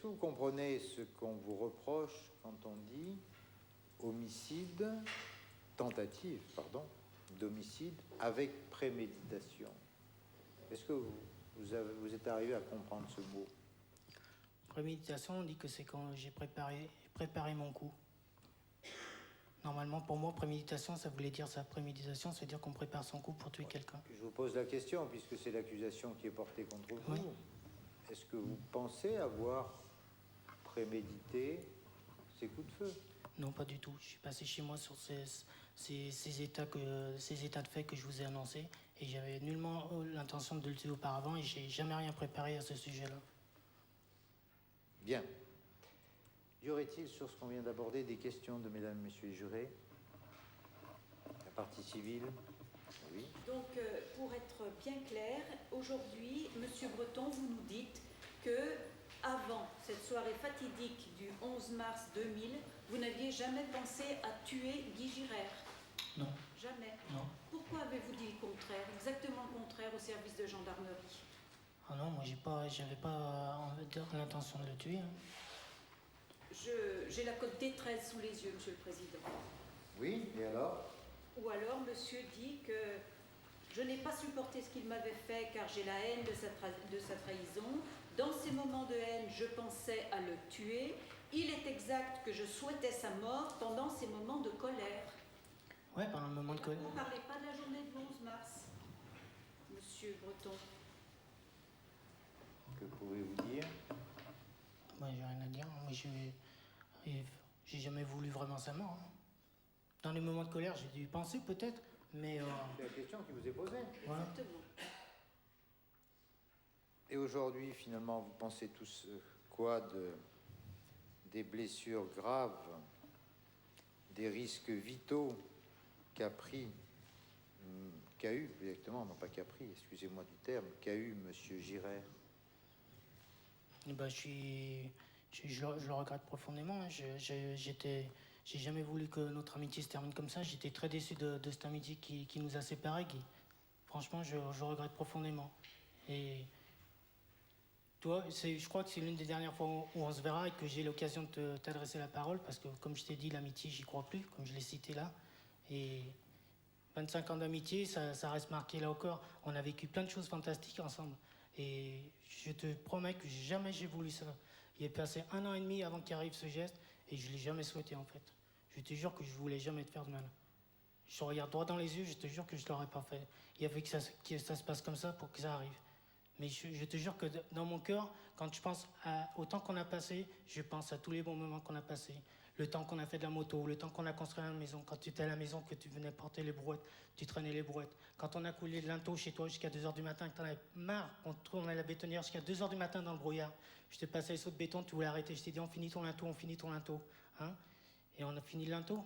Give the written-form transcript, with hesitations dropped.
Est-ce que vous comprenez ce qu'on vous reproche quand on dit homicide, tentative, pardon, d'homicide avec préméditation? Est-ce que vous êtes arrivé à comprendre ce mot? Préméditation, on dit que c'est quand j'ai préparé mon coup. Normalement, pour moi, préméditation, ça voulait dire ça. Préméditation, c'est dire qu'on prépare son coup pour tuer quelqu'un. Je vous pose la question, puisque c'est l'accusation qui est portée contre vous. Oui. Est-ce que vous pensez avoir prémédité ces coups de feu? Non, pas du tout. Je suis passé chez moi sur ces états de fait que je vous ai annoncés. Et j'avais nullement l'intention de le tuer auparavant et j'ai jamais rien préparé à ce sujet-là. Bien. Y aurait-il sur ce qu'on vient d'aborder des questions de mesdames et messieurs les jurés? La partie civile? Oui. Donc, pour être bien clair, aujourd'hui, Monsieur Breton, vous nous dites que avant cette soirée fatidique du 11 mars 2000, vous n'aviez jamais pensé à tuer Guy Girard? Non. Jamais? Non. Pourquoi avez-vous dit le contraire, exactement le contraire au service de gendarmerie? Ah non, moi j'avais pas l'intention de le tuer. Hein. J'ai la cote D13 sous les yeux, Monsieur le Président. Oui, et alors? Ou alors, monsieur dit que je n'ai pas supporté ce qu'il m'avait fait car j'ai la haine de sa trahison. Dans ces moments de haine, je pensais à le tuer. Il est exact que je souhaitais sa mort pendant ces moments de colère. Ouais, pendant le moment de colère. Vous ne parlez pas de la journée du 11 mars, Monsieur Breton. Que pouvez-vous dire? Moi, j'ai rien à dire. Moi, j'ai jamais voulu vraiment sa mort. Hein. Dans les moments de colère, j'ai dû y penser peut-être, mais... C'est la question qui vous est posée. Voilà. Exactement. Et aujourd'hui, finalement, vous pensez tous quoi des blessures graves, des risques vitaux qu'a eu, exactement, non pas qu'a pris, excusez-moi du terme, qu'a eu Monsieur Girard? Et ben, je le regrette profondément. Hein. J'ai jamais voulu que notre amitié se termine comme ça. J'étais très déçu de cette amitié qui nous a séparés, Guy. Franchement, je regrette profondément. Et toi, je crois que c'est l'une des dernières fois où on se verra et que j'ai l'occasion de t'adresser la parole parce que, comme je t'ai dit, l'amitié, j'y crois plus, comme je l'ai cité là. Et 25 ans d'amitié, ça reste marqué là encore. On a vécu plein de choses fantastiques ensemble. Et je te promets que jamais j'ai voulu ça. Il est passé 1 an et demi avant qu'il arrive ce geste et je ne l'ai jamais souhaité en fait. Je te jure que je voulais jamais te faire de mal. Je te regarde droit dans les yeux, je te jure que je ne l'aurais pas fait. Il y avait que ça se passe comme ça pour que ça arrive. Mais je te jure que dans mon cœur, quand je pense au temps qu'on a passé, je pense à tous les bons moments qu'on a passés. Le temps qu'on a fait de la moto, le temps qu'on a construit la maison, quand tu étais à la maison, que tu venais porter les brouettes, tu traînais les brouettes. Quand on a coulé de linteau chez toi jusqu'à 2h du matin, que t'en avais marre, qu'on tournait la bétonnière jusqu'à 2h du matin dans le brouillard. Je t'ai passé les sauts de béton, tu voulais arrêter, je t'ai dit on finit ton linteau, Hein? Et on a fini le linteau.